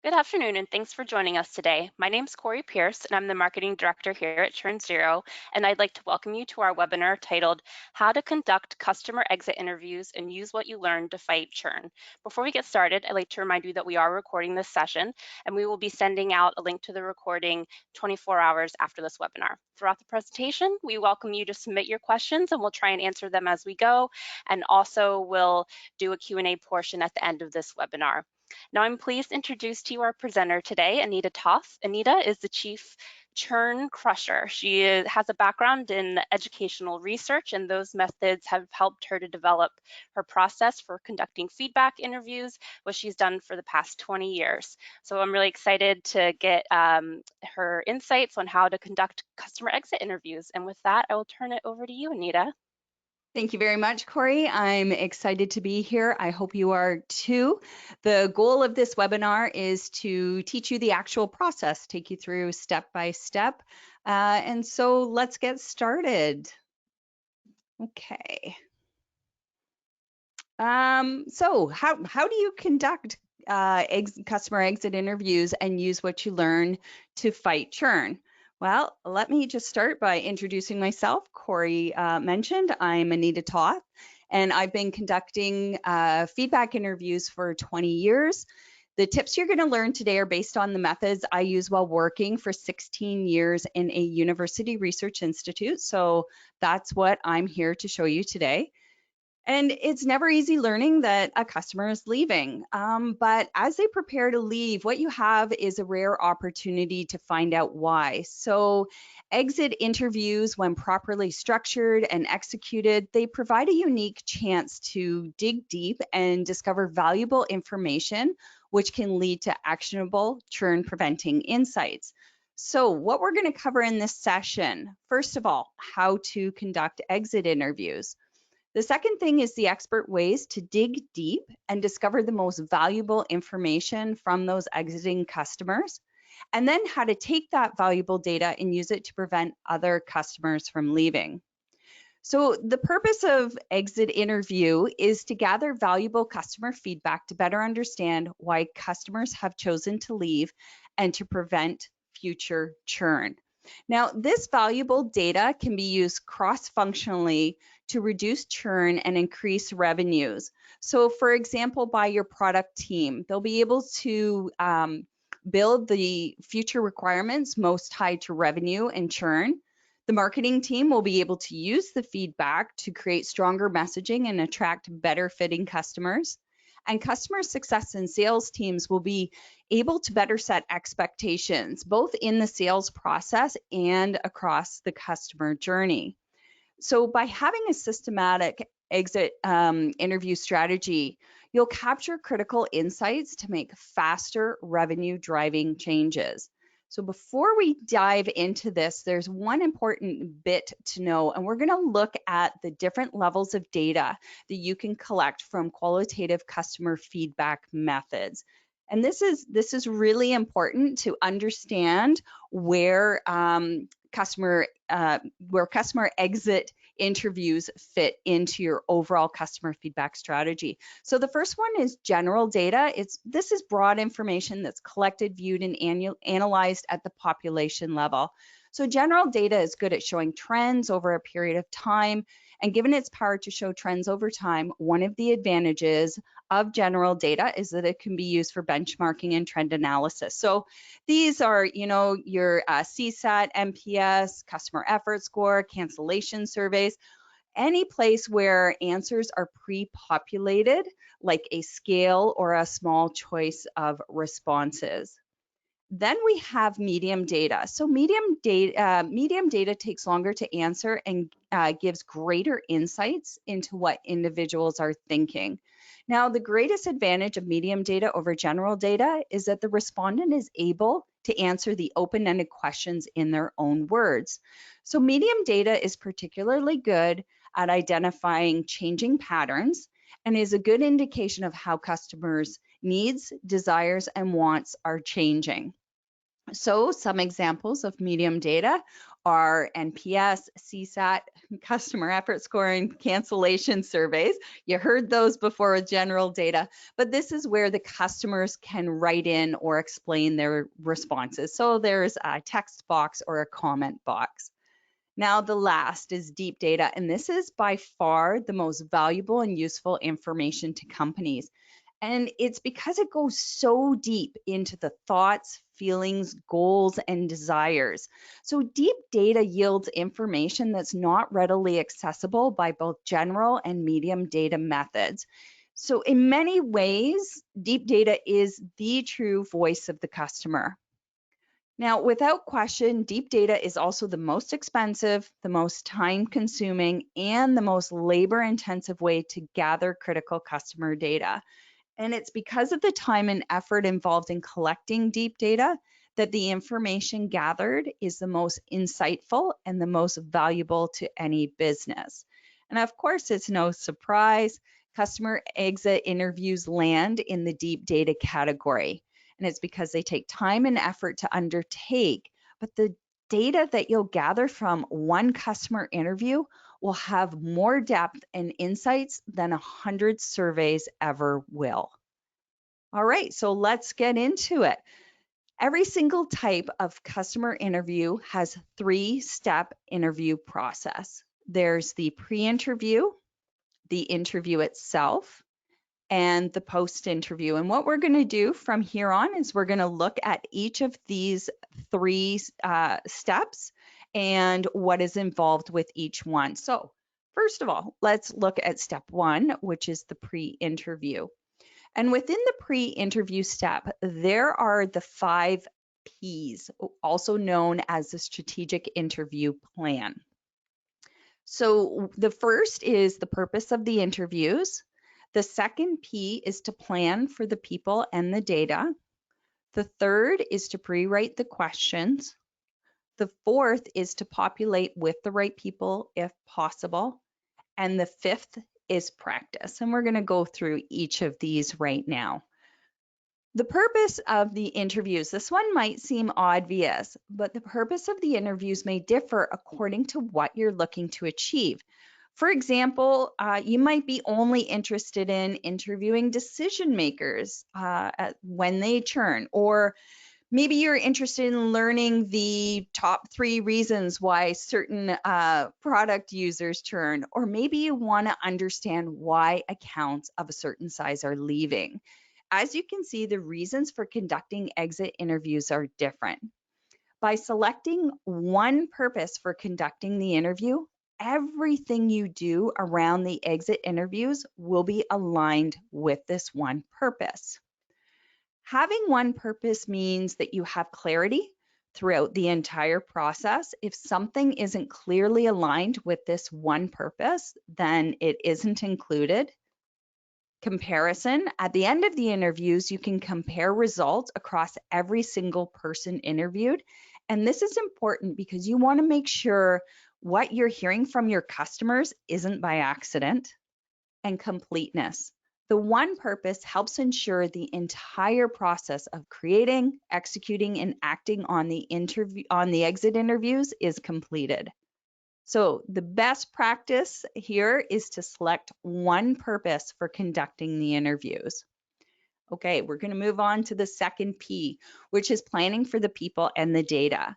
Good afternoon, and thanks for joining us today. My name is Corey Pierce, and I'm the Marketing Director here at Churn0, and I'd like to welcome you to our webinar titled How to Conduct Customer Exit Interviews and Use What You Learned to Fight Churn. Before we get started, I'd like to remind you that we are recording this session, and we will be sending out a link to the recording 24 hours after this webinar. Throughout the presentation, we welcome you to submit your questions, and we'll try and answer them as we go, and also we'll do a Q&A portion at the end of this webinar. Now I'm pleased to introduce to you our presenter today, Anita Toth. Anita is the Chief Churn Crusher. She has a background in educational research, and those methods have helped her to develop her process for conducting feedback interviews, which she's done for the past 20 years. So I'm really excited to get her insights on how to conduct customer exit interviews. And with that, I will turn it over to you, Anita. Thank you very much, Corey. I'm excited to be here. I hope you are too. The goal of this webinar is to teach you the actual process, take you through step by step. And so let's get started. Okay. So how do you conduct customer exit interviews and use what you learn to fight churn? Well, let me just start by introducing myself. Corey mentioned I'm Anita Toth, and I've been conducting feedback interviews for 20 years. The tips you're going to learn today are based on the methods I use while working for 16 years in a university research institute. So that's what I'm here to show you today. And it's never easy learning that a customer is leaving. But as they prepare to leave, what you have is a rare opportunity to find out why. So exit interviews, when properly structured and executed, they provide a unique chance to dig deep and discover valuable information, which can lead to actionable churn-preventing insights. So what we're going to cover in this session, first of all, how to conduct exit interviews. The second thing is the expert ways to dig deep and discover the most valuable information from those exiting customers, and then how to take that valuable data and use it to prevent other customers from leaving. So the purpose of exit interview is to gather valuable customer feedback to better understand why customers have chosen to leave and to prevent future churn. Now, this valuable data can be used cross-functionally to reduce churn and increase revenues. So, for example, by your product team, they'll be able to build the future requirements most tied to revenue and churn. The marketing team will be able to use the feedback to create stronger messaging and attract better fitting customers. And customer success and sales teams will be able to better set expectations, both in the sales process and across the customer journey. So by having a systematic exit interview strategy, you'll capture critical insights to make faster revenue driving changes. So before we dive into this, there's one important bit to know, and we're going to look at the different levels of data that you can collect from qualitative customer feedback methods. And this is really important to understand where customer exit interviews fit into your overall customer feedback strategy. So the first one is general data. This is broad information that's collected, viewed, and analyzed at the population level. So general data is good at showing trends over a period of time, and given its power to show trends over time, one of the advantages of general data is that it can be used for benchmarking and trend analysis. So these are, your CSAT, NPS, customer effort score, cancellation surveys, any place where answers are pre-populated, like a scale or a small choice of responses. Then we have medium data. So medium data takes longer to answer and gives greater insights into what individuals are thinking. Now, the greatest advantage of medium data over general data is that the respondent is able to answer the open-ended questions in their own words. So medium data is particularly good at identifying changing patterns and is a good indication of how customers' needs, desires, and wants are changing. So some examples of medium data our NPS, CSAT, customer effort scoring, cancellation surveys. You heard those before with general data, but this is where the customers can write in or explain their responses. So there's a text box or a comment box. Now, the last is deep data, and this is by far the most valuable and useful information to companies. And it's because it goes so deep into the thoughts, feelings, goals, and desires. So deep data yields information that's not readily accessible by both general and medium data methods. So in many ways, deep data is the true voice of the customer. Now, without question, deep data is also the most expensive, the most time-consuming, and the most labor-intensive way to gather critical customer data. And it's because of the time and effort involved in collecting deep data that the information gathered is the most insightful and the most valuable to any business. And of course, it's no surprise, customer exit interviews land in the deep data category. And it's because they take time and effort to undertake, but the data that you'll gather from one customer interview will have more depth and insights than 100 surveys ever will. All right, so let's get into it. Every single type of customer interview has a 3-step interview process. There's the pre-interview, the interview itself, and the post-interview. And what we're going to do from here on is we're going to look at each of these 3 steps and what is involved with each one. So first of all, let's look at step 1, which is the pre-interview. And within the pre-interview step, there are the 5 Ps, also known as the strategic interview plan. So the first is the purpose of the interviews. The second P is to plan for the people and the data. The third is to pre-write the questions. The fourth is to populate with the right people if possible. And the fifth is practice. And we're going to go through each of these right now. The purpose of the interviews, this one might seem obvious, but the purpose of the interviews may differ according to what you're looking to achieve. For example, you might be only interested in interviewing decision makers when they churn, or maybe you're interested in learning the top 3 reasons why certain product users churn, or maybe you want to understand why accounts of a certain size are leaving. As you can see, the reasons for conducting exit interviews are different. By selecting one purpose for conducting the interview, everything you do around the exit interviews will be aligned with this one purpose. Having one purpose means that you have clarity throughout the entire process. If something isn't clearly aligned with this one purpose, then it isn't included. Comparison. At the end of the interviews, you can compare results across every single person interviewed. And this is important because you want to make sure what you're hearing from your customers isn't by accident. And completeness. The one purpose helps ensure the entire process of creating, executing, and acting on the exit interviews is completed. So the best practice here is to select one purpose for conducting the interviews. Okay, we're going to move on to the second P, which is planning for the people and the data.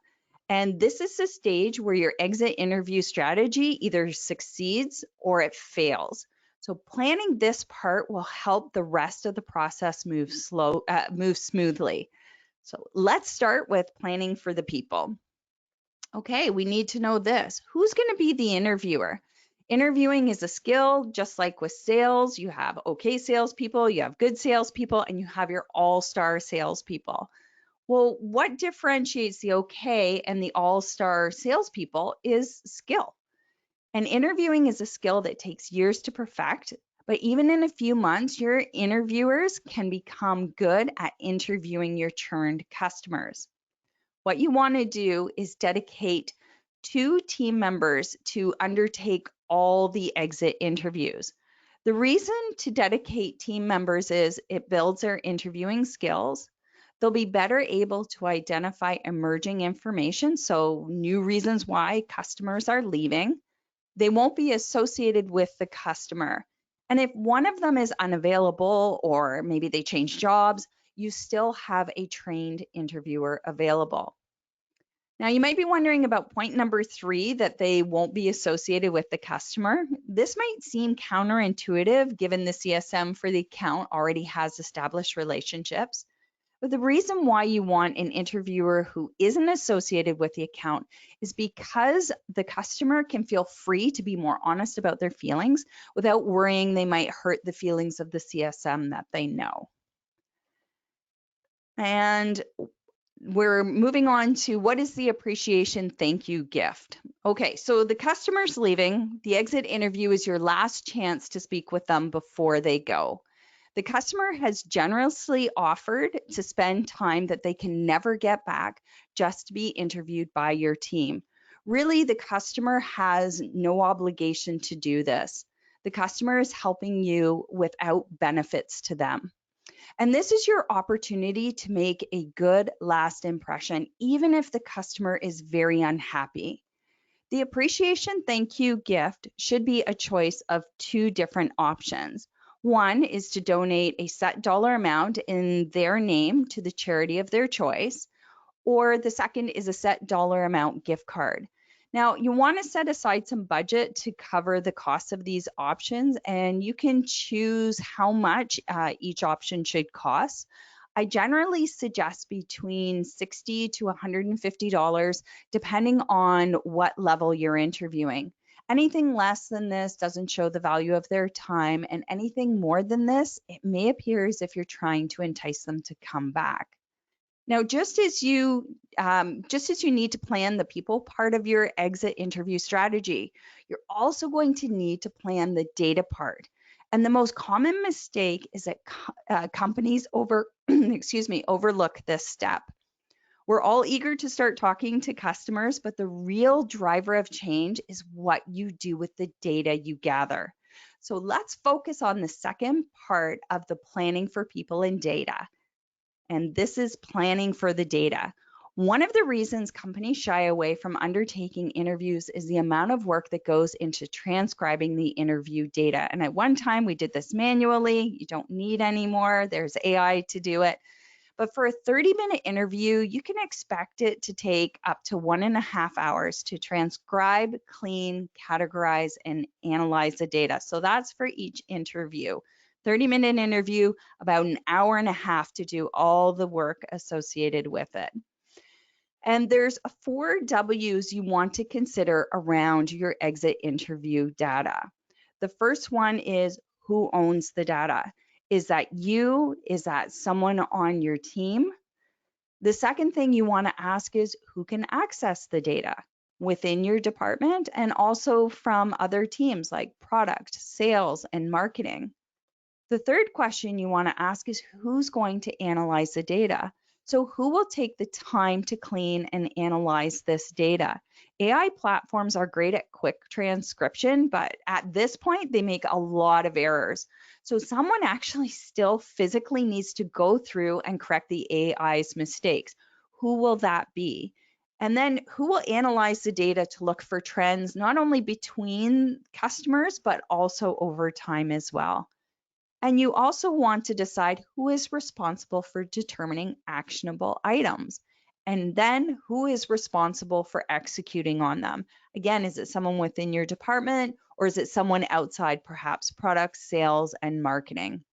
And this is the stage where your exit interview strategy either succeeds or it fails. So planning this part will help the rest of the process move smoothly. So let's start with planning for the people. Okay, we need to know this. Who's going to be the interviewer? Interviewing is a skill, just like with sales. You have okay salespeople, you have good salespeople, and you have your all-star salespeople. Well, what differentiates the okay and the all-star salespeople is skill. And interviewing is a skill that takes years to perfect, but even in a few months, your interviewers can become good at interviewing your churned customers. What you want to do is dedicate 2 team members to undertake all the exit interviews. The reason to dedicate team members is it builds their interviewing skills. They'll be better able to identify emerging information, so new reasons why customers are leaving. They won't be associated with the customer. And if one of them is unavailable or maybe they change jobs, you still have a trained interviewer available. Now, you might be wondering about point number 3, that they won't be associated with the customer. This might seem counterintuitive given the CSM for the account already has established relationships. But the reason why you want an interviewer who isn't associated with the account is because the customer can feel free to be more honest about their feelings without worrying they might hurt the feelings of the CSM that they know. And we're moving on to what is the appreciation thank you gift. Okay, so the customer's leaving. The exit interview is your last chance to speak with them before they go. The customer has generously offered to spend time that they can never get back just to be interviewed by your team. Really, the customer has no obligation to do this. The customer is helping you without benefits to them. And this is your opportunity to make a good last impression, even if the customer is very unhappy. The appreciation thank you gift should be a choice of 2 different options. One is to donate a set dollar amount in their name to the charity of their choice, or the second is a set dollar amount gift card. Now, you want to set aside some budget to cover the cost of these options, and you can choose how much each option should cost. I generally suggest between $60 to $150, depending on what level you're interviewing. Anything less than this doesn't show the value of their time, and anything more than this, it may appear as if you're trying to entice them to come back. Now, just as you need to plan the people part of your exit interview strategy, you're also going to need to plan the data part. And the most common mistake is that companies overlook this step. We're all eager to start talking to customers, but the real driver of change is what you do with the data you gather. So let's focus on the second part of the planning for people and data. And this is planning for the data. One of the reasons companies shy away from undertaking interviews is the amount of work that goes into transcribing the interview data. And at one time we did this manually. You don't need any more. There's AI to do it. But for a 30-minute interview, you can expect it to take up to 1.5 hours to transcribe, clean, categorize, and analyze the data. So that's for each interview. 30-minute interview, about 1.5 hours to do all the work associated with it. And there's 4 W's you want to consider around your exit interview data. The first one is who owns the data. Is that you? Is that someone on your team? The second thing you want to ask is who can access the data within your department and also from other teams like product, sales, and marketing. The third question you want to ask is who's going to analyze the data? So who will take the time to clean and analyze this data? AI platforms are great at quick transcription, but at this point, they make a lot of errors. So someone actually still physically needs to go through and correct the AI's mistakes. Who will that be? And then who will analyze the data to look for trends, not only between customers, but also over time as well. And you also want to decide who is responsible for determining actionable items. And then who is responsible for executing on them? Again, is it someone within your department or is it someone outside, perhaps product, sales, and marketing?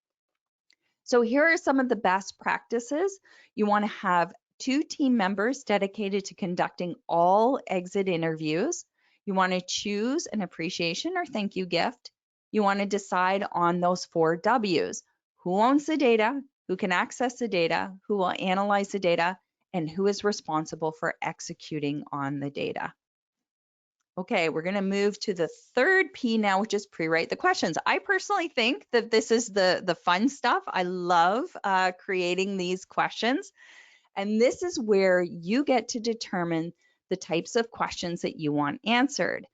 So here are some of the best practices. You want to have 2 team members dedicated to conducting all exit interviews. You want to choose an appreciation or thank you gift. You want to decide on those 4 W's. Who owns the data? Who can access the data? Who will analyze the data? And who is responsible for executing on the data? Okay, we're going to move to the third P now, which is pre-write the questions. I personally think that this is the fun stuff. I love creating these questions. And this is where you get to determine the types of questions that you want answered.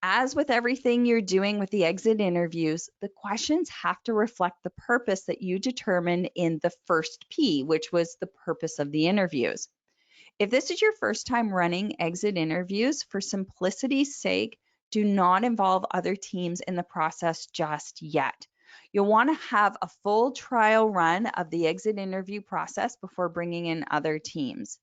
As with everything you're doing with the exit interviews, the questions have to reflect the purpose that you determined in the first P, which was the purpose of the interviews. If this is your first time running exit interviews, for simplicity's sake, do not involve other teams in the process just yet. You'll want to have a full trial run of the exit interview process before bringing in other teams.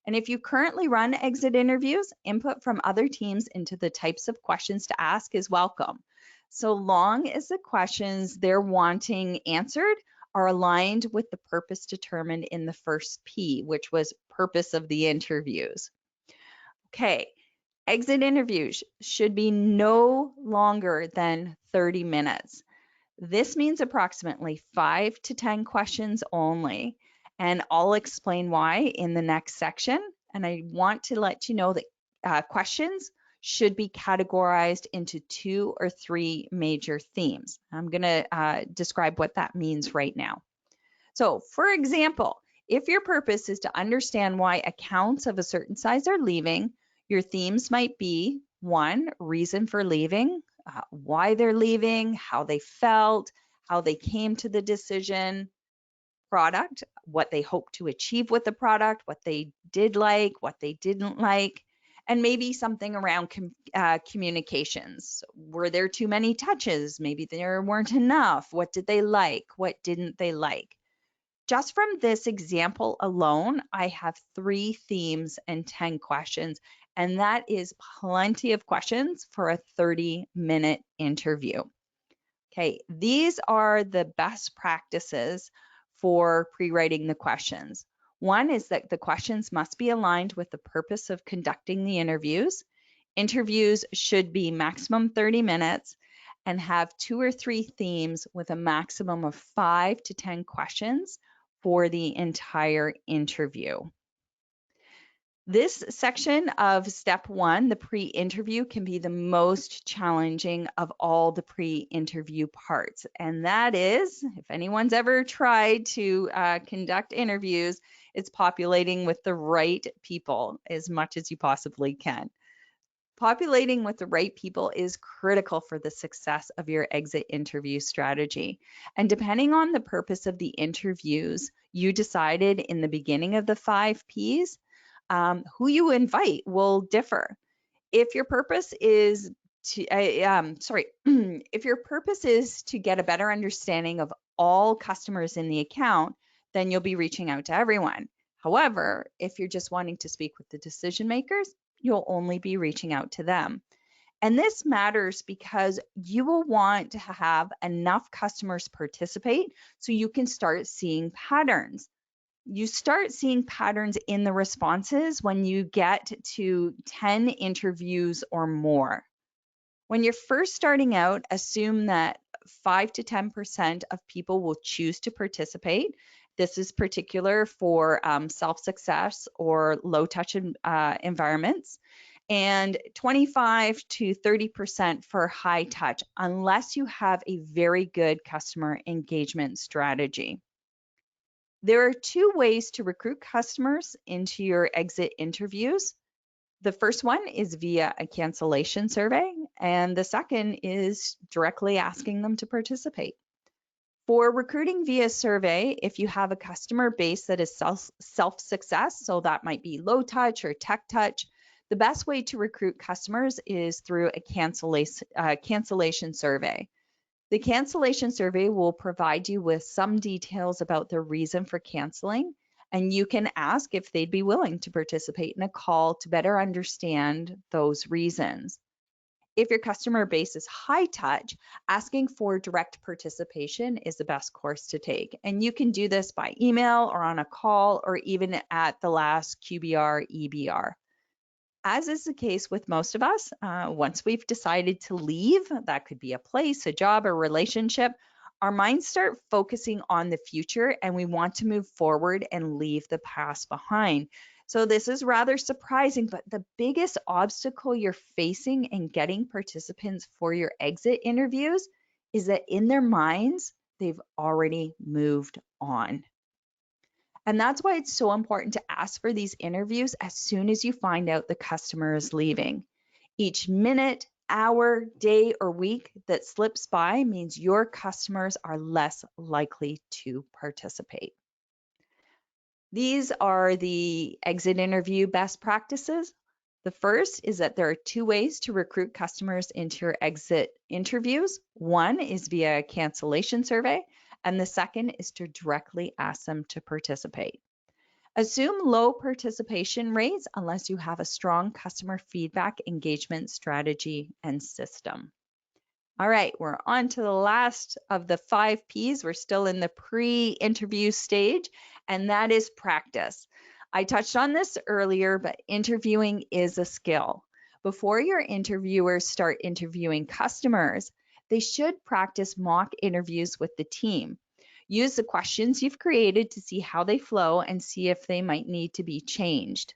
And if you currently run exit interviews, input from other teams into the types of questions to ask is welcome, so long as the questions they're wanting answered are aligned with the purpose determined in the first P, which was purpose of the interviews. Okay, exit interviews should be no longer than 30 minutes. This means approximately 5 to 10 questions only, and I'll explain why in the next section. And I want to let you know that questions should be categorized into 2 or 3 major themes. I'm going to describe what that means right now. So, for example, if your purpose is to understand why accounts of a certain size are leaving, your themes might be 1, reason for leaving, why they're leaving, how they felt, how they came to the decision, product, what they hope to achieve with the product, what they did like, what they didn't like, and maybe something around communications. Were there too many touches? Maybe there weren't enough. What did they like? What didn't they like? Just from this example alone, I have 3 themes and 10 questions, and that is plenty of questions for a 30-minute interview. Okay, these are the best practices for pre-writing the questions. One is that the questions must be aligned with the purpose of conducting the interviews. Interviews should be maximum 30 minutes and have 2 or 3 themes with a maximum of 5 to 10 questions for the entire interview. This section of step 1, the pre-interview, can be the most challenging of all the pre-interview parts. And that is, if anyone's ever tried to conduct interviews, it's populating with the right people as much as you possibly can. Populating with the right people is critical for the success of your exit interview strategy. And depending on the purpose of the interviews you decided in the beginning of the 5 Ps, who you invite will differ. If your purpose is to, if your purpose is to get a better understanding of all customers in the account, then you'll be reaching out to everyone. However, if you're just wanting to speak with the decision makers, you'll only be reaching out to them. And this matters because you will want to have enough customers participate so you can start seeing patterns. You start seeing patterns in the responses when you get to 10 interviews or more. When you're first starting out, assume that 5 to 10% of people will choose to participate. This is particular for self-success or low-touch environments, and 25 to 30% for high-touch, unless you have a very good customer engagement strategy. There are 2 ways to recruit customers into your exit interviews. The first one is via a cancellation survey, and the second is directly asking them to participate. For recruiting via survey, if you have a customer base that is self-success, so that might be low touch or tech touch, the best way to recruit customers is through a cancellation survey. The cancellation survey will provide you with some details about the reason for canceling, and you can ask if they'd be willing to participate in a call to better understand those reasons. If your customer base is high touch, asking for direct participation is the best course to take. And you can do this by email or on a call or even at the last QBR, EBR. As is the case with most of us, once we've decided to leave, that could be a place, a job, or relationship, our minds start focusing on the future and we want to move forward and leave the past behind. So this is rather surprising, but the biggest obstacle you're facing in getting participants for your exit interviews is that in their minds, they've already moved on. And that's why it's so important to ask for these interviews as soon as you find out the customer is leaving. Each minute, hour, day, or week that slips by means your customers are less likely to participate. These are the exit interview best practices. The first is that there are 2 ways to recruit customers into your exit interviews. One is via a cancellation survey, and the second is to directly ask them to participate. Assume low participation rates unless you have a strong customer feedback engagement strategy and system. All right, we're on to the last of the 5 Ps. We're still in the pre-interview stage, and that is practice. I touched on this earlier, but interviewing is a skill. Before your interviewers start interviewing customers, they should practice mock interviews with the team. Use the questions you've created to see how they flow and see if they might need to be changed.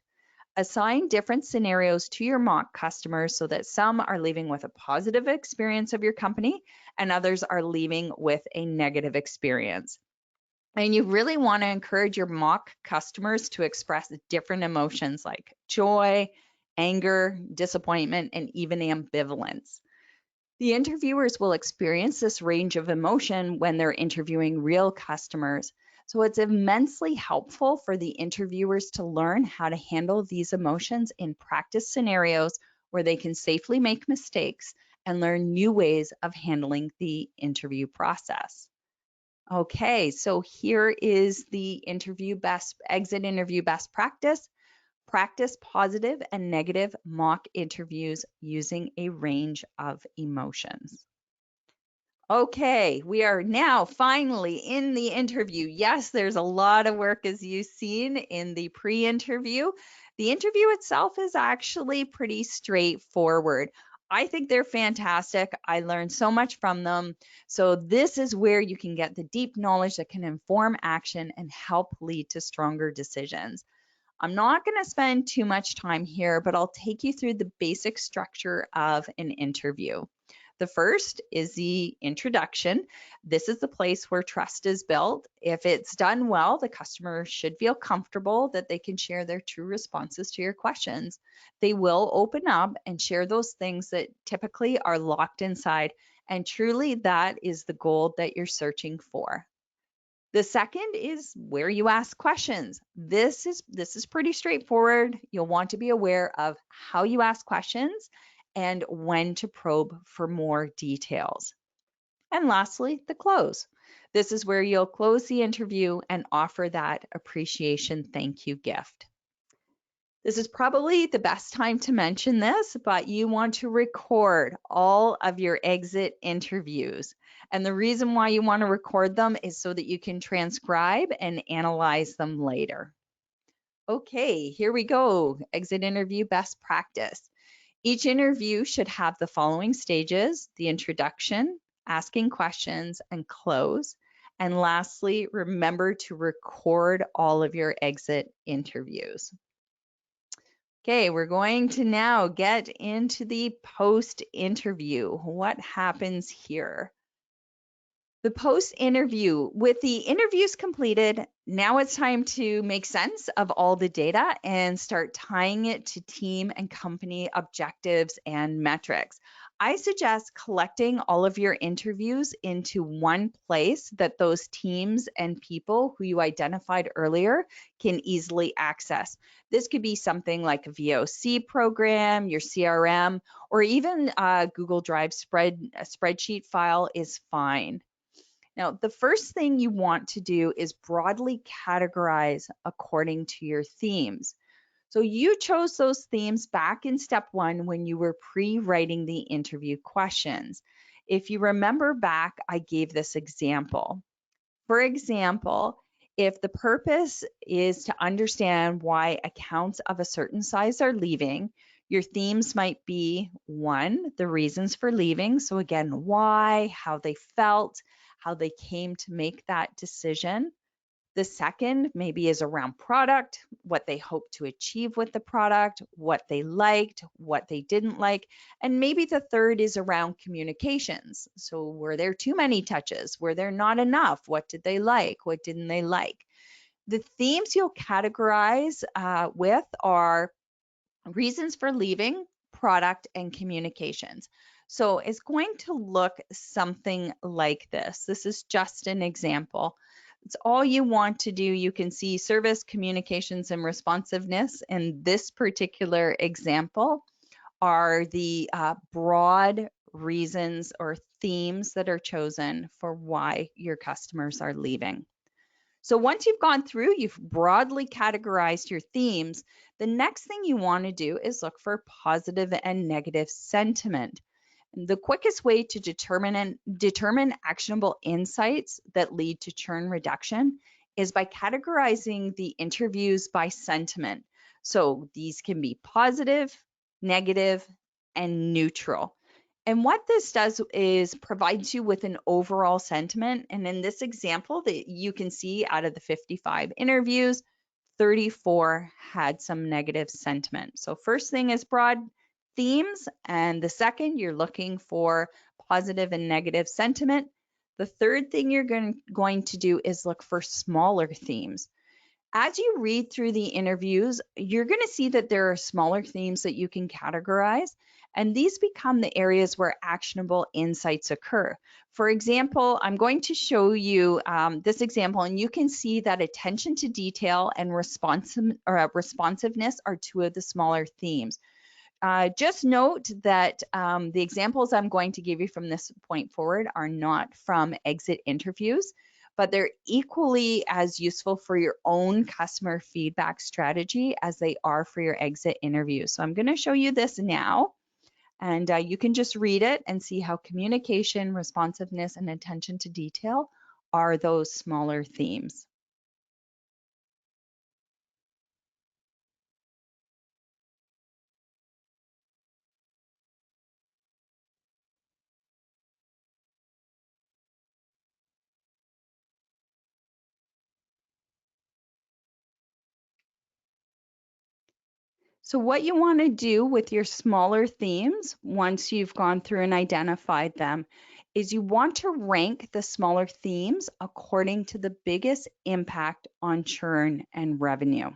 Assign different scenarios to your mock customers so that some are leaving with a positive experience of your company and others are leaving with a negative experience. And you really want to encourage your mock customers to express different emotions like joy, anger, disappointment, and even ambivalence. The interviewers will experience this range of emotion when they're interviewing real customers. So it's immensely helpful for the interviewers to learn how to handle these emotions in practice scenarios where they can safely make mistakes and learn new ways of handling the interview process. Okay, so here is the exit interview best practice. Practice positive and negative mock interviews using a range of emotions. Okay, we are now finally in the interview. Yes, there's a lot of work as you've seen in the pre-interview. The interview itself is actually pretty straightforward. I think they're fantastic. I learned so much from them. So this is where you can get the deep knowledge that can inform action and help lead to stronger decisions. I'm not going to spend too much time here, but I'll take you through the basic structure of an interview. The first is the introduction. This is the place where trust is built. If it's done well, the customer should feel comfortable that they can share their true responses to your questions. They will open up and share those things that typically are locked inside, and truly that is the gold that you're searching for. The second is where you ask questions. This is pretty straightforward. You'll want to be aware of how you ask questions and when to probe for more details. And lastly, the close. This is where you'll close the interview and offer that appreciation thank you gift. This is probably the best time to mention this, but you want to record all of your exit interviews. And the reason why you want to record them is so that you can transcribe and analyze them later. Okay, here we go. Exit interview best practice. Each interview should have the following stages: the introduction, asking questions, and close. And lastly, remember to record all of your exit interviews. Okay, we're going to now get into the post-interview. What happens here? The post-interview, with the interviews completed, now it's time to make sense of all the data and start tying it to team and company objectives and metrics. I suggest collecting all of your interviews into one place that those teams and people who you identified earlier can easily access. This could be something like a VOC program, your CRM, or even a Google Drive spreadsheet file is fine. Now, the first thing you want to do is broadly categorize according to your themes. So you chose those themes back in step 1 when you were pre-writing the interview questions. If you remember back, I gave this example. For example, if the purpose is to understand why accounts of a certain size are leaving, your themes might be 1, the reasons for leaving. So again, why, how they felt, how they came to make that decision. The second maybe is around product, what they hope to achieve with the product, what they liked, what they didn't like. And maybe the third is around communications. So were there too many touches? Were there not enough? What did they like? What didn't they like? The themes you'll categorize with are reasons for leaving, product, and communications. So it's going to look something like this. This is just an example. It's all you want to do. You can see service, communications, and responsiveness in this particular example are the broad reasons or themes that are chosen for why your customers are leaving. So once you've gone through, you've broadly categorized your themes, the next thing you want to do is look for positive and negative sentiment. The quickest way to determine actionable insights that lead to churn reduction is by categorizing the interviews by sentiment. So these can be positive, negative, and neutral. And what this does is provides you with an overall sentiment. And in this example that you can see out of the 55 interviews, 34 had some negative sentiment. So first thing is broad themes. And the second, you're looking for positive and negative sentiment. The third thing you're going to do is look for smaller themes. As you read through the interviews, you're going to see that there are smaller themes that you can categorize, and these become the areas where actionable insights occur. For example, I'm going to show you this example, and you can see that attention to detail and responsiveness are two of the smaller themes. Just note that the examples I'm going to give you from this point forward are not from exit interviews, but they're equally as useful for your own customer feedback strategy as they are for your exit interviews. So I'm going to show you this now, and you can just read it and see how communication, responsiveness, and attention to detail are those smaller themes. So what you want to do with your smaller themes, once you've gone through and identified them, is you want to rank the smaller themes according to the biggest impact on churn and revenue.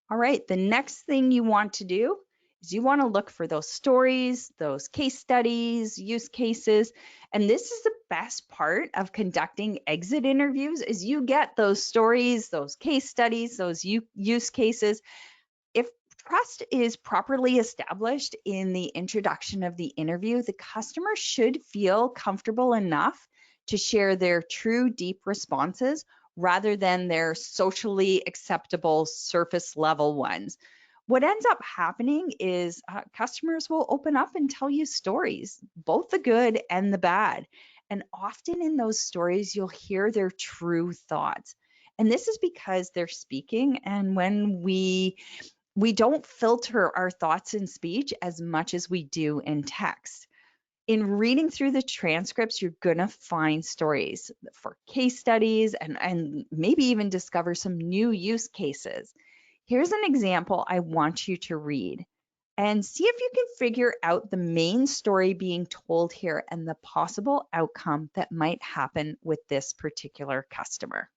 All right, the next thing you want to do is you want to look for those stories, those case studies, use cases. And this is the best part of conducting exit interviews is you get those stories, those case studies, those use cases. If trust is properly established in the introduction of the interview, the customer should feel comfortable enough to share their true deep responses rather than their socially acceptable surface level ones. What ends up happening is customers will open up and tell you stories, both the good and the bad. And often in those stories, you'll hear their true thoughts. And this is because they're speaking. And when we don't filter our thoughts in speech as much as we do in text. In reading through the transcripts, you're going to find stories for case studies and maybe even discover some new use cases. Here's an example I want you to read and see if you can figure out the main story being told here and the possible outcome that might happen with this particular customer.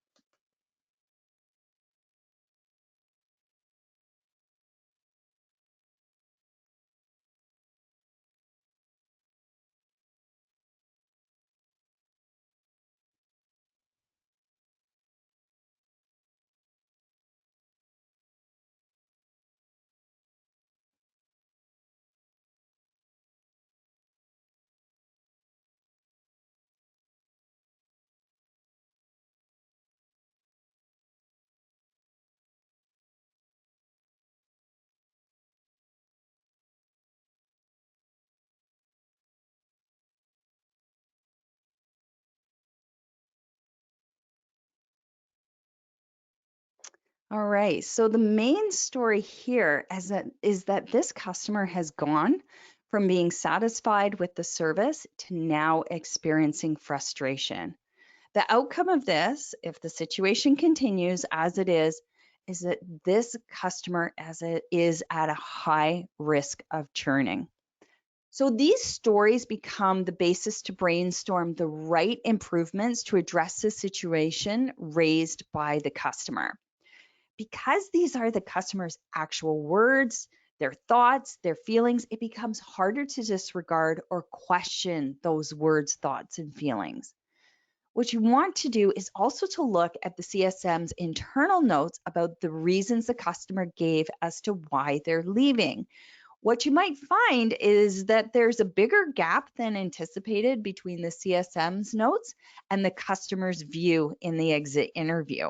All right, so the main story here is that this customer has gone from being satisfied with the service to now experiencing frustration. The outcome of this, if the situation continues as it is that this customer is at a high risk of churning. So these stories become the basis to brainstorm the right improvements to address the situation raised by the customer. Because these are the customer's actual words, their thoughts, their feelings, it becomes harder to disregard or question those words, thoughts, and feelings. What you want to do is also to look at the CSM's internal notes about the reasons the customer gave as to why they're leaving. What you might find is that there's a bigger gap than anticipated between the CSM's notes and the customer's view in the exit interview.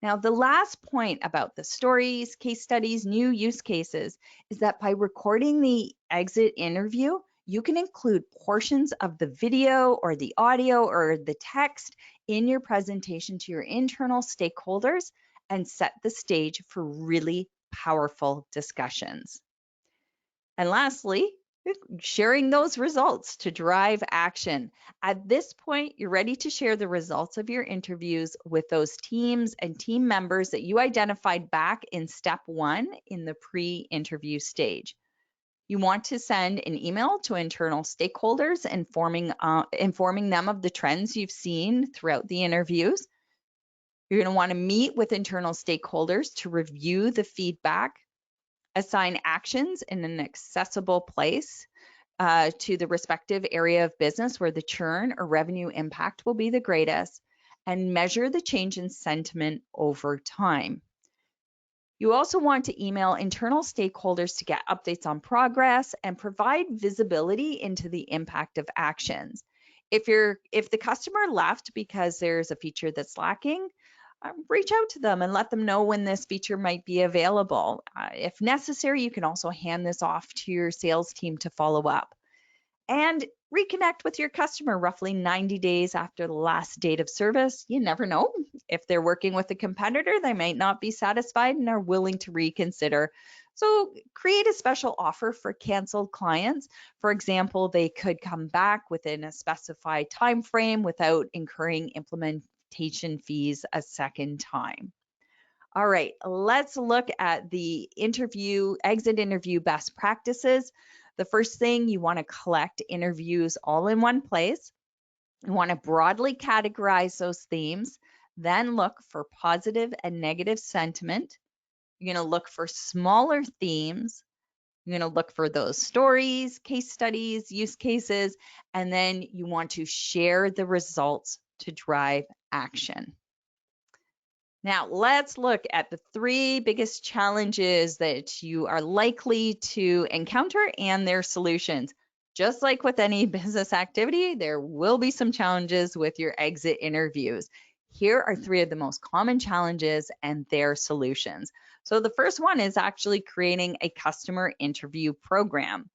Now, the last point about the stories, case studies, new use cases is that by recording the exit interview, you can include portions of the video or the audio or the text in your presentation to your internal stakeholders and set the stage for really powerful discussions. And lastly, sharing those results to drive action. At this point, you're ready to share the results of your interviews with those teams and team members that you identified back in step 1 in the pre-interview stage. You want to send an email to internal stakeholders informing them of the trends you've seen throughout the interviews. You're going to want to meet with internal stakeholders to review the feedback, assign actions in an accessible place to the respective area of business where the churn or revenue impact will be the greatest, and measure the change in sentiment over time. You also want to email internal stakeholders to get updates on progress and provide visibility into the impact of actions. If the customer left because there's a feature that's lacking, reach out to them and let them know when this feature might be available. If necessary, you can also hand this off to your sales team to follow up. And reconnect with your customer roughly 90 days after the last date of service. You never know. If they're working with a competitor, they might not be satisfied and are willing to reconsider. So create a special offer for canceled clients. For example, they could come back within a specified time frame without incurring implementation fees a second time. All right, let's look at the exit interview best practices. The first thing, you want to collect interviews all in one place. You want to broadly categorize those themes, then look for positive and negative sentiment. You're going to look for smaller themes. You're going to look for those stories, case studies, use cases, and then you want to share the results to drive action. Now, let's look at the 3 biggest challenges that you are likely to encounter and their solutions. Just like with any business activity, there will be some challenges with your exit interviews. Here are 3 of the most common challenges and their solutions. So the first one is actually creating a customer interview program.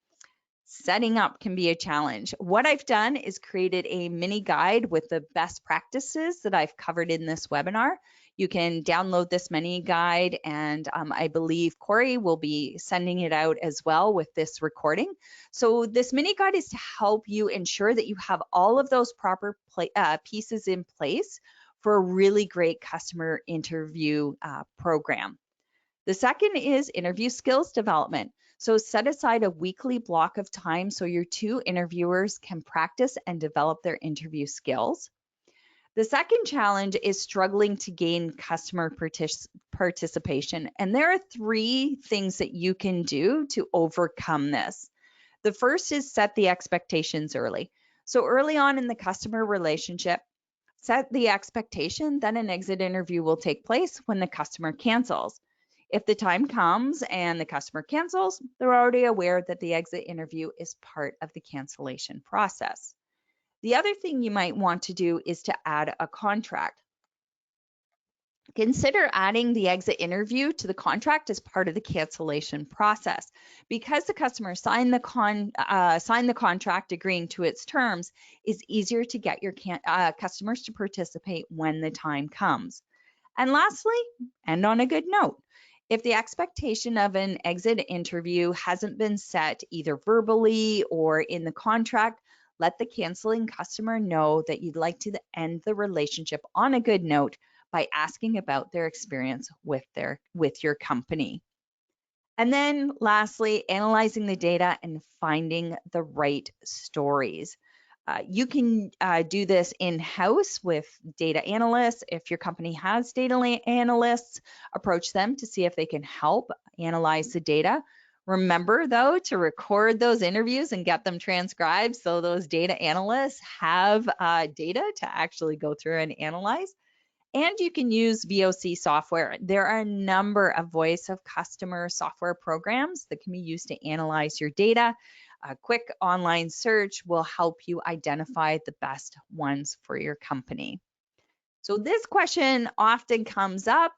Setting up can be a challenge. What I've done is created a mini guide with the best practices that I've covered in this webinar. You can download this mini guide, and I believe Corey will be sending it out as well with this recording. So this mini guide is to help you ensure that you have all of those proper pieces in place for a really great customer interview program. The second is interview skills development. So set aside a weekly block of time so your 2 interviewers can practice and develop their interview skills. The second challenge is struggling to gain customer participation. And there are 3 things that you can do to overcome this. The first is set the expectations early. So early on in the customer relationship, set the expectation that an exit interview will take place when the customer cancels. If the time comes and the customer cancels, they're already aware that the exit interview is part of the cancellation process. The other thing you might want to do is to add a contract. Consider adding the exit interview to the contract as part of the cancellation process. Because the customer signed the contract agreeing to its terms, it's easier to get your customers to participate when the time comes. And lastly, end on a good note. If the expectation of an exit interview hasn't been set either verbally or in the contract, let the canceling customer know that you'd like to end the relationship on a good note by asking about their experience with your company. And then lastly, analyzing the data and finding the right stories. You can do this in-house with data analysts. If your company has data analysts, approach them to see if they can help analyze the data. Remember, though, to record those interviews and get them transcribed so those data analysts have data to actually go through and analyze. And you can use VOC software. There are a number of voice of customer software programs that can be used to analyze your data. A quick online search will help you identify the best ones for your company. So this question often comes up.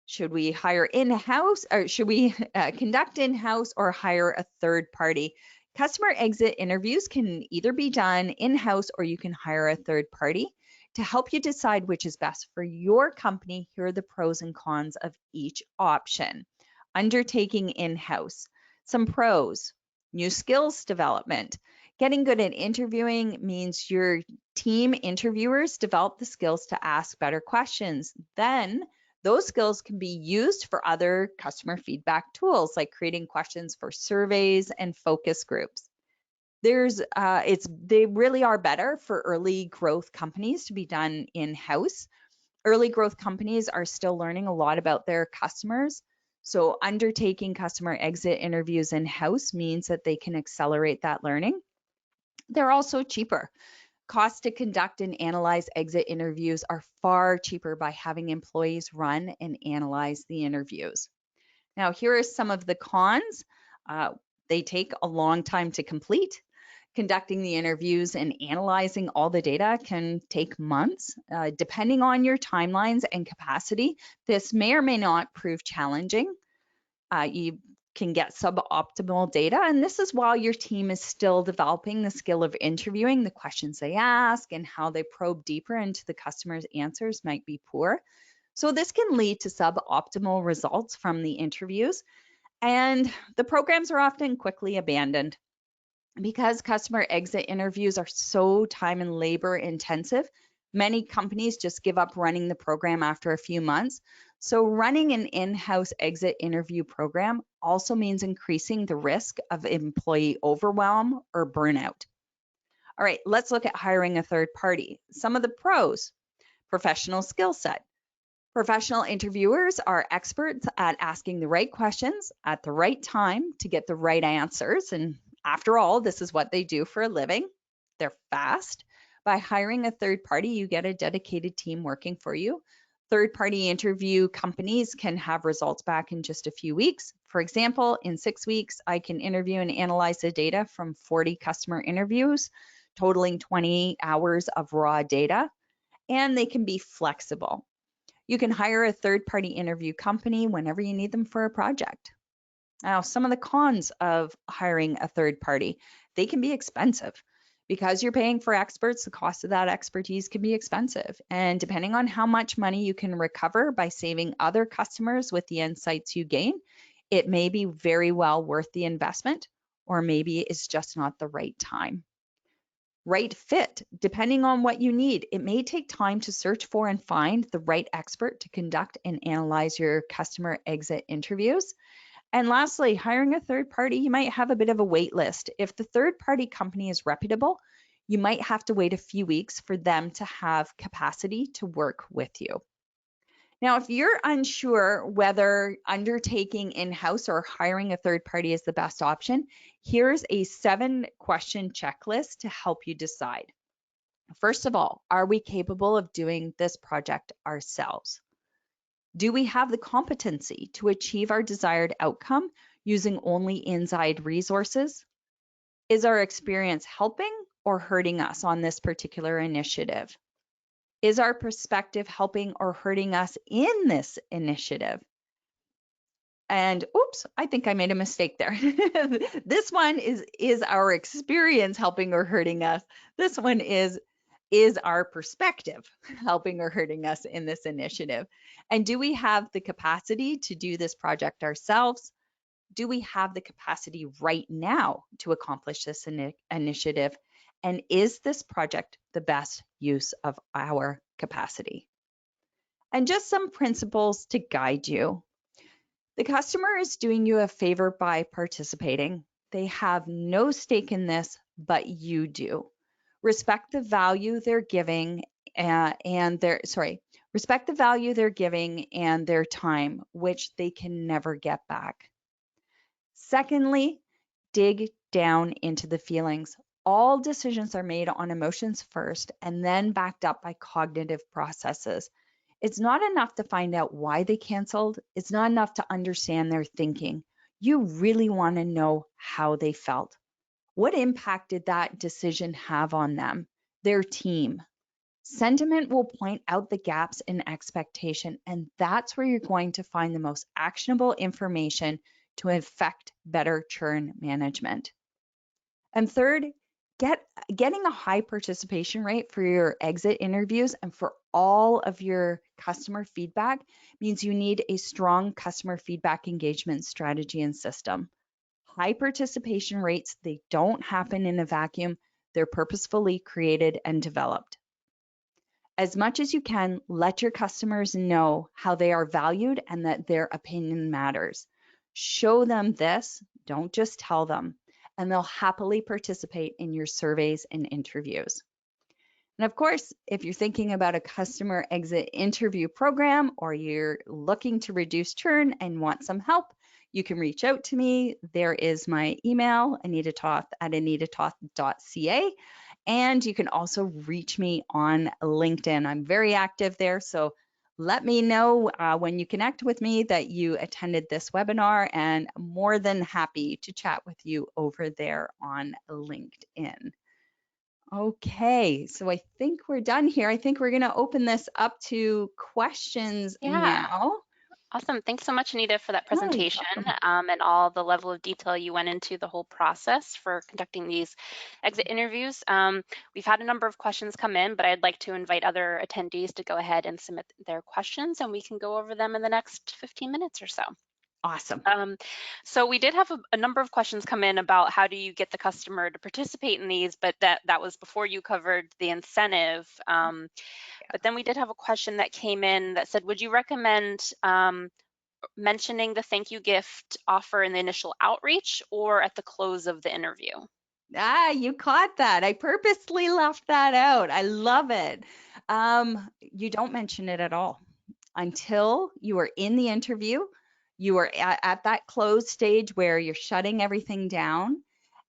Should we hire in-house, or should we conduct in-house or hire a third party? Customer exit interviews can either be done in-house or you can hire a third party. To help you decide which is best for your company, here are the pros and cons of each option. Undertaking in-house. Some pros: new skills development. Getting good at interviewing means your team interviewers develop the skills to ask better questions. Then those skills can be used for other customer feedback tools like creating questions for surveys and focus groups. They really are better for early growth companies to be done in-house. Early growth companies are still learning a lot about their customers. So undertaking customer exit interviews in-house means that they can accelerate that learning. They're also cheaper. Costs to conduct and analyze exit interviews are far cheaper by having employees run and analyze the interviews. Now, here are some of the cons. They take a long time to complete. Conducting the interviews and analyzing all the data can take months. Depending on your timelines and capacity, this may or may not prove challenging. You can get suboptimal data, and this is while your team is still developing the skill of interviewing. The questions they ask and how they probe deeper into the customer's answers might be poor. So this can lead to suboptimal results from the interviews, and the programs are often quickly abandoned. Because customer exit interviews are so time and labor intensive, many companies just give up running the program after a few months. So running an in-house exit interview program also means increasing the risk of employee overwhelm or burnout. All right, let's look at hiring a third party. Some of the pros: professional skill set. Professional interviewers are experts at asking the right questions at the right time to get the right answers. And after all, this is what they do for a living. They're fast. By hiring a third party, you get a dedicated team working for you. Third-party interview companies can have results back in just a few weeks. For example, in 6 weeks, I can interview and analyze the data from 40 customer interviews, totaling 20 hours of raw data, and they can be flexible. You can hire a third-party interview company whenever you need them for a project. Now, some of the cons of hiring a third party: they can be expensive. Because you're paying for experts, the cost of that expertise can be expensive. And depending on how much money you can recover by saving other customers with the insights you gain, it may be very well worth the investment, or maybe it's just not the right time. Right fit: depending on what you need, it may take time to search for and find the right expert to conduct and analyze your customer exit interviews. And lastly, hiring a third party, you might have a bit of a wait list. If the third party company is reputable, you might have to wait a few weeks for them to have capacity to work with you. Now, if you're unsure whether undertaking in-house or hiring a third party is the best option, here's a 7-question checklist to help you decide. First of all, are we capable of doing this project ourselves? Do we have the competency to achieve our desired outcome using only inside resources? Is our experience helping or hurting us on this particular initiative? Is our perspective helping or hurting us in this initiative? And oops, I think I made a mistake there. This one is our experience helping or hurting us? This one is our perspective helping or hurting us in this initiative? And do we have the capacity to do this project ourselves? Do we have the capacity right now to accomplish this initiative? And is this project the best use of our capacity? And just some principles to guide you. The customer is doing you a favor by participating. They have no stake in this, but you do. Respect the value they're giving respect the value they're giving and their time, which they can never get back. Secondly, dig down into the feelings. All decisions are made on emotions first and then backed up by cognitive processes. It's not enough to find out why they canceled. It's not enough to understand their thinking. You really want to know how they felt. What impact did that decision have on them, their team? Sentiment will point out the gaps in expectation, and that's where you're going to find the most actionable information to effect better churn management. And third, getting a high participation rate for your exit interviews and for all of your customer feedback means you need a strong customer feedback engagement strategy and system. High participation rates, they don't happen in a vacuum. They're purposefully created and developed. As much as you can, let your customers know how they are valued and that their opinion matters. Show them this, don't just tell them, and they'll happily participate in your surveys and interviews. And of course, if you're thinking about a customer exit interview program or you're looking to reduce churn and want some help, you can reach out to me. There is my email, anitatoth@anitatoth.ca. And you can also reach me on LinkedIn. I'm very active there. So let me know when you connect with me that you attended this webinar, and I'm more than happy to chat with you over there on LinkedIn. Okay, so I think we're done here. I think we're going to open this up to questions Yeah. now. Awesome. Thanks so much, Anita, for that Oh, you're presentation welcome. and all the level of detail you went into the whole process for conducting these exit interviews. We've had a number of questions come in, but I'd like to invite other attendees to go ahead and submit their questions, and we can go over them in the next 15 minutes or so. Awesome. So we did have a number of questions come in about how do you get the customer to participate in these, but that was before you covered the incentive. But then we did have a question that came in that said, would you recommend mentioning the thank you gift offer in the initial outreach or at the close of the interview? You caught that. I purposely left that out. I love it. You don't mention it at all until you are in the interview. You are at that close stage where you're shutting everything down.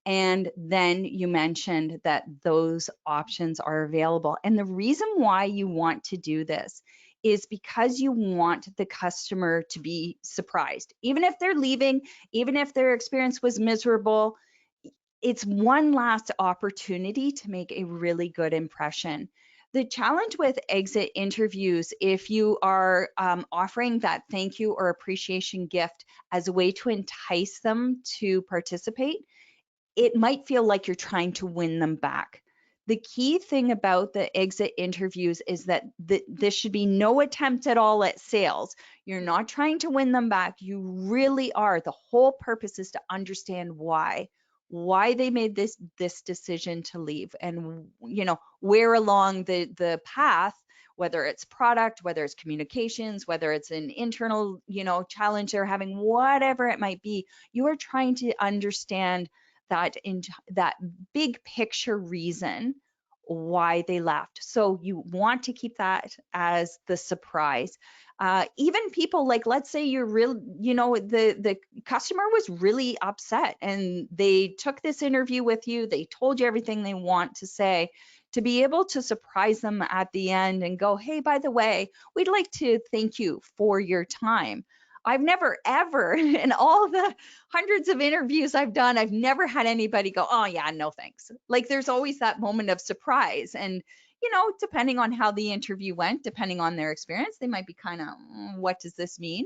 And then you mentioned that those options are available. And the reason why you want to do this is because you want the customer to be surprised. Even if they're leaving, even if their experience was miserable, it's one last opportunity to make a really good impression. The challenge with exit interviews, if you are offering that thank you or appreciation gift as a way to entice them to participate, it might feel like you're trying to win them back. The key thing about the exit interviews is that this should be no attempt at all at sales. You're not trying to win them back. You really are. The whole purpose is to understand why they made this decision to leave, and where along the path, whether it's product, whether it's communications, whether it's an internal challenge they're having, whatever it might be, you are trying to understand that big picture reason why they left. So you want to keep that as the surprise. Even people like, let's say you're real, the customer was really upset and they took this interview with you, they told you everything they want to say. To be able to surprise them at the end and go, hey, by the way, we'd like to thank you for your time. I've never ever, in all the hundreds of interviews I've done, I've never had anybody go, oh yeah, no thanks. Like there's always that moment of surprise. And, depending on how the interview went, depending on their experience, they might be kind of, what does this mean?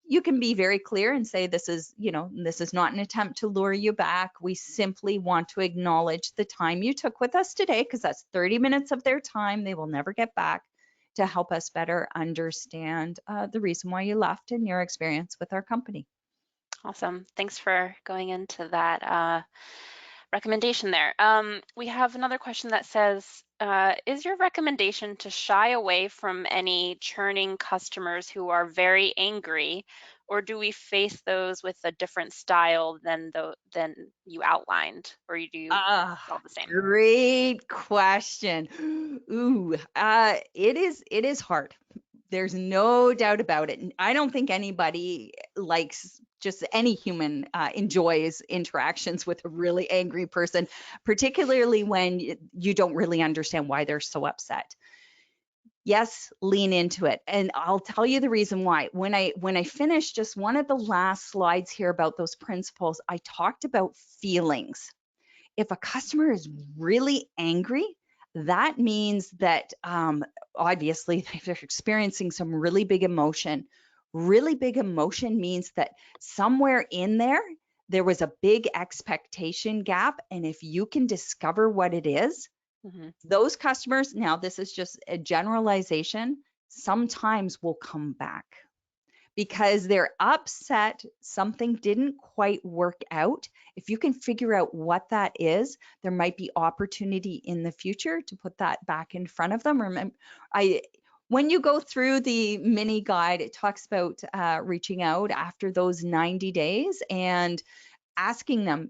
You can be very clear and say, this is not an attempt to lure you back. We simply want to acknowledge the time you took with us today, because that's 30 minutes of their time they will never get back, to help us better understand the reason why you left and your experience with our company. Awesome. Thanks for going into that recommendation there. We have another question that says, is your recommendation to shy away from any churning customers who are very angry, or do we face those with a different style than you outlined, or do you all the same? Great question. Ooh, it is hard. There's no doubt about it. I don't think anybody likes just any human enjoys interactions with a really angry person, particularly when you don't really understand why they're so upset. Yes, lean into it. And I'll tell you the reason why. When I finished just one of the last slides here about those principles, I talked about feelings. If a customer is really angry, that means that obviously they're experiencing some really big emotion. Really big emotion means that somewhere in there was a big expectation gap. And if you can discover what it is, those customers, now this is just a generalization, sometimes will come back because they're upset something didn't quite work out. If you can figure out what that is, there might be opportunity in the future to put that back in front of them. Remember, when you go through the mini guide, it talks about reaching out after those 90 days and asking them,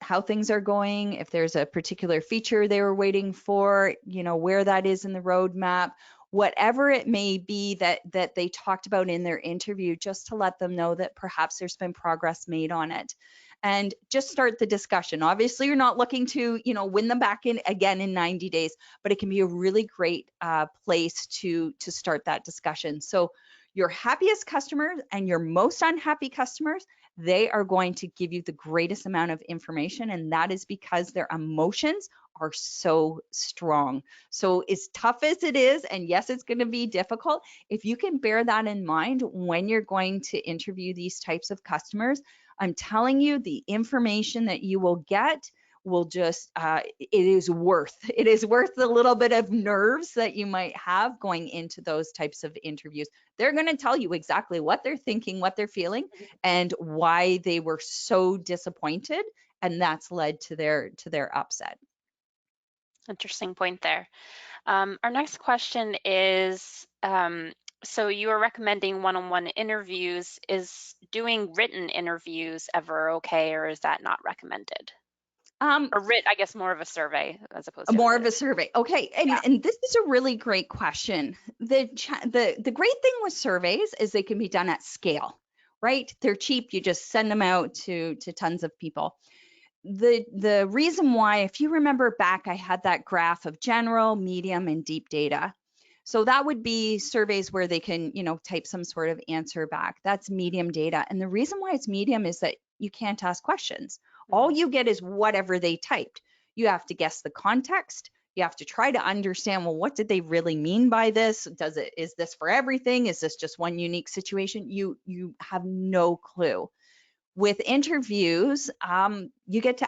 how things are going, if there's a particular feature they were waiting for, where that is in the roadmap, whatever it may be that they talked about in their interview, just to let them know that perhaps there's been progress made on it. And just start the discussion. Obviously, you're not looking to, win them back in again in 90 days, but it can be a really great place to start that discussion. So your happiest customers and your most unhappy customers, they are going to give you the greatest amount of information, and that is because their emotions are so strong. So as tough as it is, and yes, it's going to be difficult, if you can bear that in mind when you're going to interview these types of customers, I'm telling you, the information that you will get will just it is worth the little bit of nerves that you might have going into those types of interviews. They're going to tell you exactly what they're thinking, what they're feeling, and why they were so disappointed, and that's led to their upset. Interesting point there. Our next question is, so you are recommending one-on-one interviews. Is doing written interviews ever okay, or is that not recommended? Or I guess more of a survey as opposed to more of a survey. Okay, and this is a really great question. The great thing with surveys is they can be done at scale, right? They're cheap. You just send them out to tons of people. The reason why, if you remember back, I had that graph of general, medium, and deep data. So that would be surveys where they can, type some sort of answer back. That's medium data. And the reason why it's medium is that you can't ask questions. All you get is whatever they typed. You have to guess the context. You have to try to understand, well, what did they really mean by this? Is this for everything? Is this just one unique situation? You have no clue. With interviews, you get to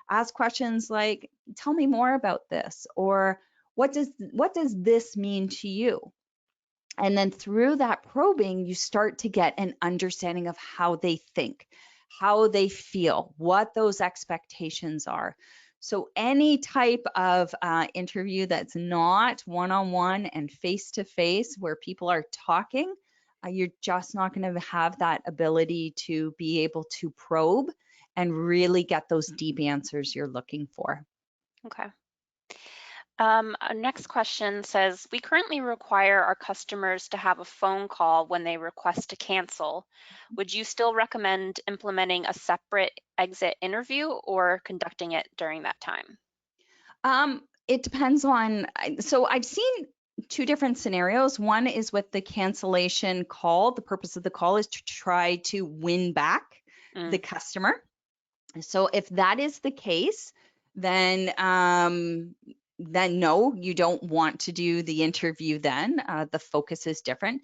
ask questions like, tell me more about this, or what does this mean to you? And then through that probing, you start to get an understanding of how they think, how they feel, what those expectations are. So any type of interview that's not one-on-one and face-to-face where people are talking, you're just not going to have that ability to be able to probe and really get those deep answers you're looking for. Okay. Our next question says, we currently require our customers to have a phone call when they request to cancel. Would you still recommend implementing a separate exit interview or conducting it during that time? It depends on, so I've seen two different scenarios. One is with the cancellation call. The purpose of the call is to try to win back the customer. So if that is the case, then no, you don't want to do the interview then. The focus is different.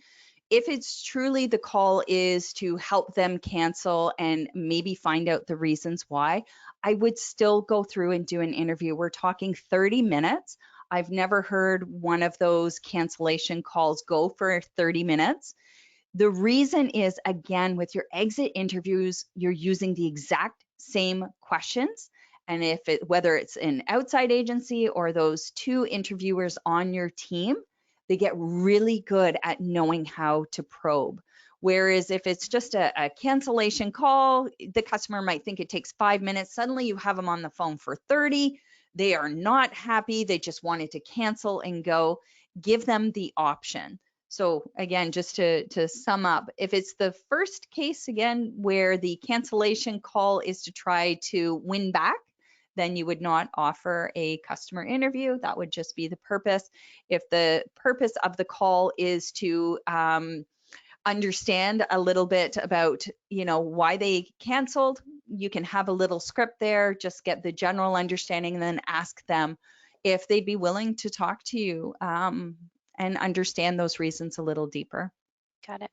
If it's truly the call is to help them cancel and maybe find out the reasons why, I would still go through and do an interview. We're talking 30 minutes. I've never heard one of those cancellation calls go for 30 minutes. The reason is, again, with your exit interviews, you're using the exact same questions. And whether it's an outside agency or those two interviewers on your team, they get really good at knowing how to probe. Whereas if it's just a cancellation call, the customer might think it takes 5 minutes. Suddenly you have them on the phone for 30. They are not happy. They just wanted to cancel and go. Give them the option. So again, just to sum up, if it's the first case, again, where the cancellation call is to try to win back, then you would not offer a customer interview. That would just be the purpose. If the purpose of the call is to understand a little bit about, why they canceled, you can have a little script there, just get the general understanding and then ask them if they'd be willing to talk to you and understand those reasons a little deeper. Got it.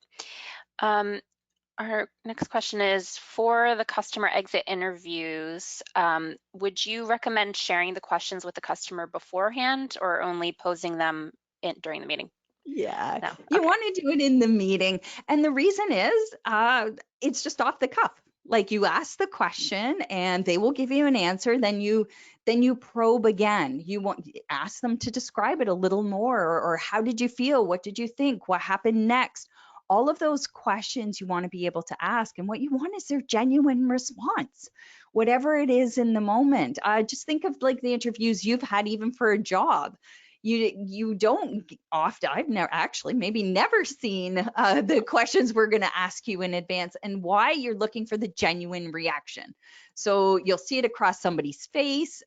Our next question is, for the customer exit interviews, would you recommend sharing the questions with the customer beforehand or only posing them during the meeting? Yeah, No. you Okay. want to do it in the meeting. And the reason is it's just off the cuff. Like you ask the question and they will give you an answer. Then you probe again. You ask them to describe it a little more, or how did you feel? What did you think? What happened next? All of those questions you want to be able to ask. And what you want is their genuine response, whatever it is in the moment. Just think of like the interviews you've had even for a job. You don't often, I've never seen the questions we're going to ask you in advance, and why you're looking for the genuine reaction. So you'll see it across somebody's face.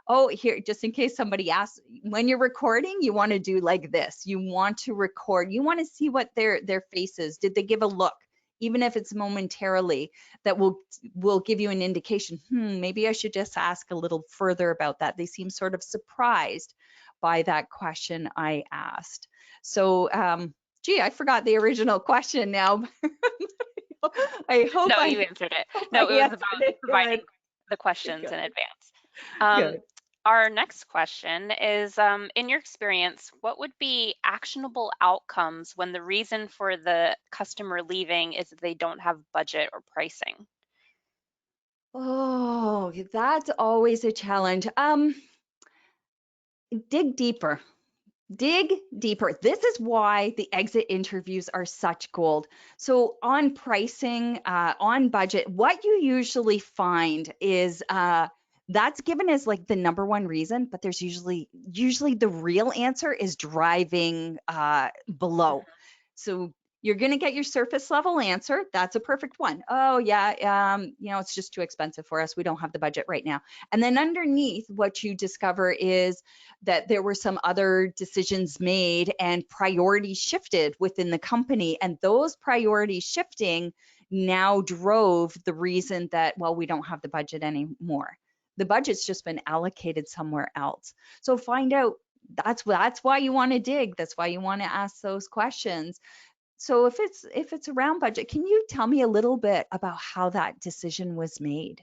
Oh, here, just in case somebody asks, when you're recording, you want to do like this. You want to record, you want to see what their face is. Did they give a look? Even if it's momentarily, that will give you an indication, maybe I should just ask a little further about that. They seem sort of surprised by that question I asked. So, I forgot the original question now. I hope No, I you answered it. No, it was answered about it providing good. the questions Good. in advance. Um, Good. our next question is, in your experience, what would be actionable outcomes when the reason for the customer leaving is that they don't have budget or pricing? Oh, that's always a challenge. Dig deeper. Dig deeper. This is why the exit interviews are such gold. So on pricing, on budget, what you usually find is that's given as like the number one reason, but there's usually the real answer is driving below. So you're going to get your surface level answer. That's a perfect one. Oh yeah, it's just too expensive for us. We don't have the budget right now. And then underneath, what you discover is that there were some other decisions made and priorities shifted within the company. And those priorities shifting now drove the reason that, well, we don't have the budget anymore. The budget's just been allocated somewhere else. So find out, that's why you want to dig. That's why you want to ask those questions. So if it's around budget, can you tell me a little bit about how that decision was made?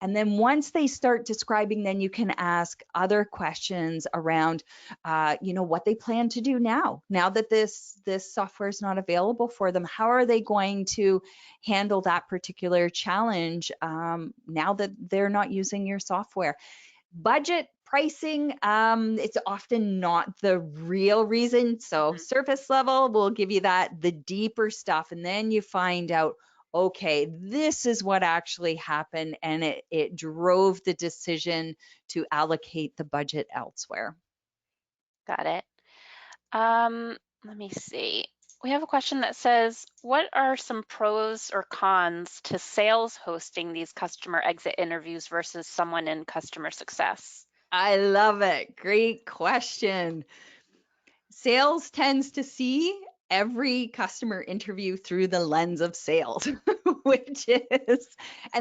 And then once they start describing, then you can ask other questions around, what they plan to do now that this software is not available for them. How are they going to handle that particular challenge now that they're not using your software? Budget pricing, it's often not the real reason. So surface level will give you the deeper stuff, and then you find out, okay, this is what actually happened, and it drove the decision to allocate the budget elsewhere. Got it. Let me see. We have a question that says, what are some pros or cons to sales hosting these customer exit interviews versus someone in customer success? I love it. Great question. Sales tends to see every customer interview through the lens of sales, and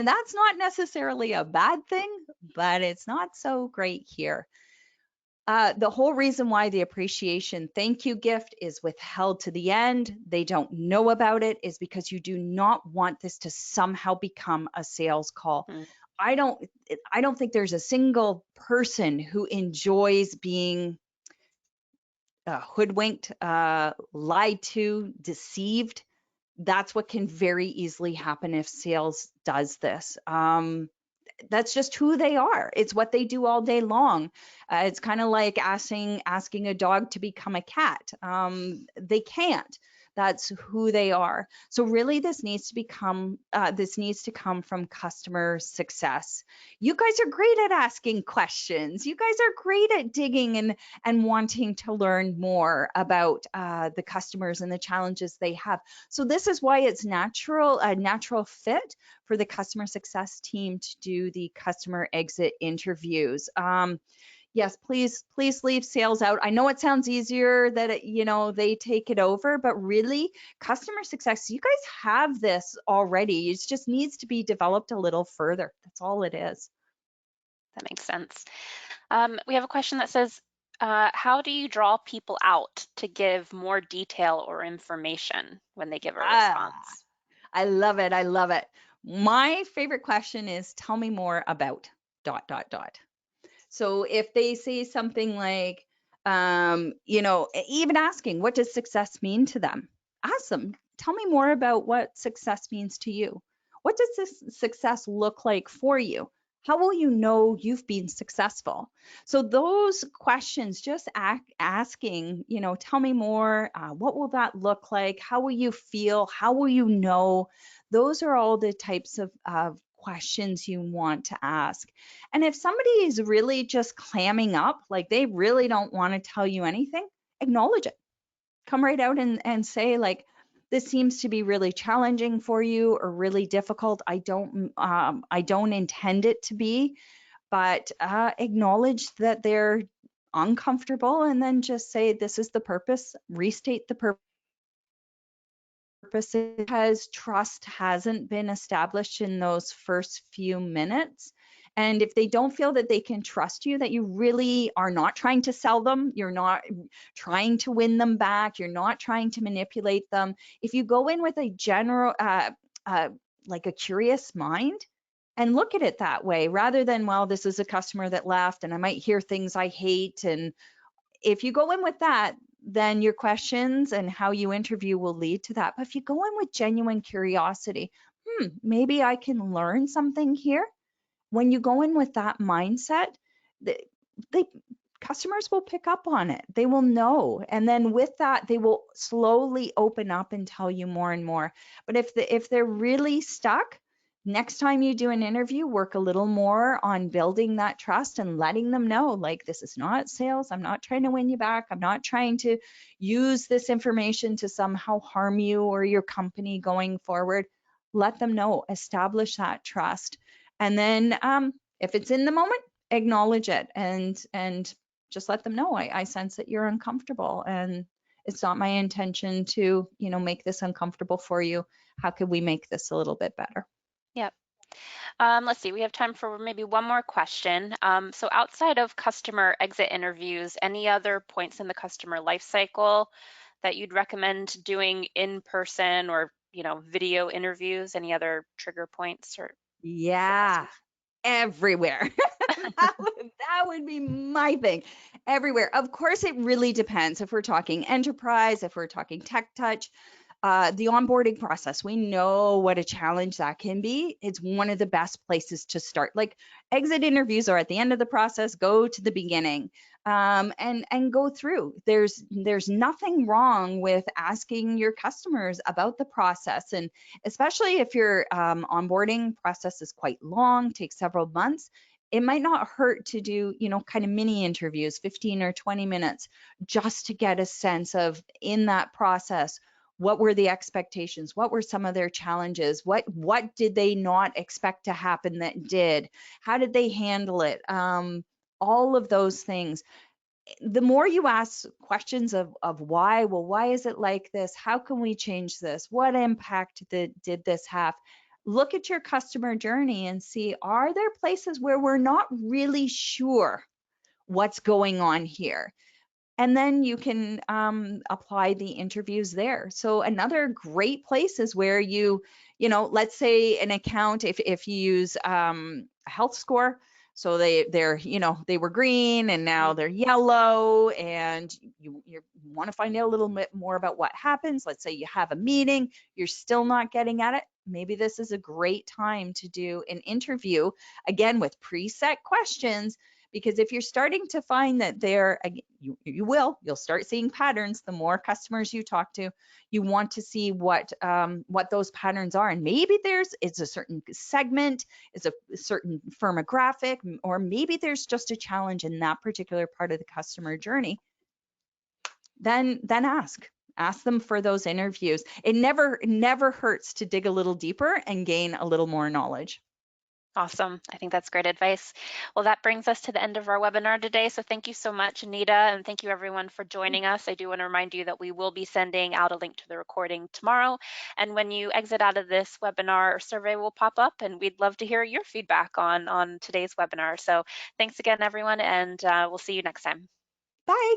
that's not necessarily a bad thing, but it's not so great here. The whole reason why the appreciation thank you gift is withheld to the end, they don't know about it, is because you do not want this to somehow become a sales call. I don't think there's a single person who enjoys being hoodwinked, lied to, deceived. That's what can very easily happen if sales does this. That's just who they are. It's what they do all day long. It's kind of like asking a dog to become a cat. They can't, That's who they are. So really this needs to come from customer success. You guys are great at asking questions. You guys are great at digging and wanting to learn more about the customers and the challenges they have. So this is why it's a natural fit for the customer success team to do the customer exit interviews. Yes, please leave sales out. I know it sounds easier that they take it over, but really customer success, you guys have this already. It just needs to be developed a little further. That's all it is. That makes sense. We have a question that says, how do you draw people out to give more detail or information when they give a Ah, response? I love it. I love it. My favorite question is, tell me more about ... So if they say something like, even asking, what does success mean to them? Ask them, tell me more about what success means to you. What does this success look like for you? How will you know you've been successful? So those questions, just asking, tell me more. What will that look like? How will you feel? How will you know? Those are all the types of questions you want to ask. And if somebody is really just clamming up, like they really don't want to tell you anything, acknowledge it. Come right out and say, like, this seems to be really challenging for you or really difficult. I don't intend it to be, but acknowledge that they're uncomfortable, and then just say, this is the purpose. Restate the purpose, because trust hasn't been established in those first few minutes. And if they don't feel that they can trust you, that you really are not trying to sell them, you're not trying to win them back, you're not trying to manipulate them. If you go in with a general, like a curious mind, and look at it that way, rather than, well, this is a customer that left and I might hear things I hate. And if you go in with that, then your questions and how you interview will lead to that. But if you go in with genuine curiosity, maybe I can learn something here. When you go in with that mindset, the customers will pick up on it. They will know. And then with that, they will slowly open up and tell you more and more. But if they're really stuck, next time you do an interview, work a little more on building that trust and letting them know, like, this is not sales. I'm not trying to win you back. I'm not trying to use this information to somehow harm you or your company going forward. Let them know, establish that trust. And then if it's in the moment, acknowledge it and just let them know, I sense that you're uncomfortable and it's not my intention to, make this uncomfortable for you. How could we make this a little bit better? Yep. Let's see, we have time for maybe one more question. So outside of customer exit interviews, any other points in the customer life cycle that you'd recommend doing in person or, video interviews? Any other trigger points or Yeah, suggestions? everywhere. that would be my thing. Everywhere. Of course, it really depends if we're talking enterprise, if we're talking tech touch. The onboarding process, we know what a challenge that can be. It's one of the best places to start. Like, exit interviews are at the end of the process. Go to the beginning, and go through. There's nothing wrong with asking your customers about the process, and especially if your onboarding process is quite long, takes several months. It might not hurt to do, kind of mini interviews, 15 or 20 minutes, just to get a sense of, in that process, what were the expectations? What were some of their challenges? What did they not expect to happen that did? How did they handle it? All of those things. The more you ask questions of why, well, why is it like this? How can we change this? What impact did this have? Look at your customer journey and see, are there places where we're not really sure what's going on here? And then you can apply the interviews there. So another great place is where let's say an account, if you use a health score, so they were green and now they're yellow, and you want to find out a little bit more about what happens. Let's say you have a meeting, you're still not getting at it. Maybe this is a great time to do an interview, again, with preset questions, Because if you're starting to find that you'll start seeing patterns. The more customers you talk to, you want to see what those patterns are. And maybe it's a certain segment, it's a certain firmographic, or maybe there's just a challenge in that particular part of the customer journey. Then ask them for those interviews. It never hurts to dig a little deeper and gain a little more knowledge. Awesome. I think that's great advice. Well, that brings us to the end of our webinar today. So thank you so much, Anita, and thank you everyone for joining us. I do want to remind you that we will be sending out a link to the recording tomorrow. And when you exit out of this webinar, a survey will pop up, and we'd love to hear your feedback on today's webinar. So thanks again, everyone, and we'll see you next time. Bye.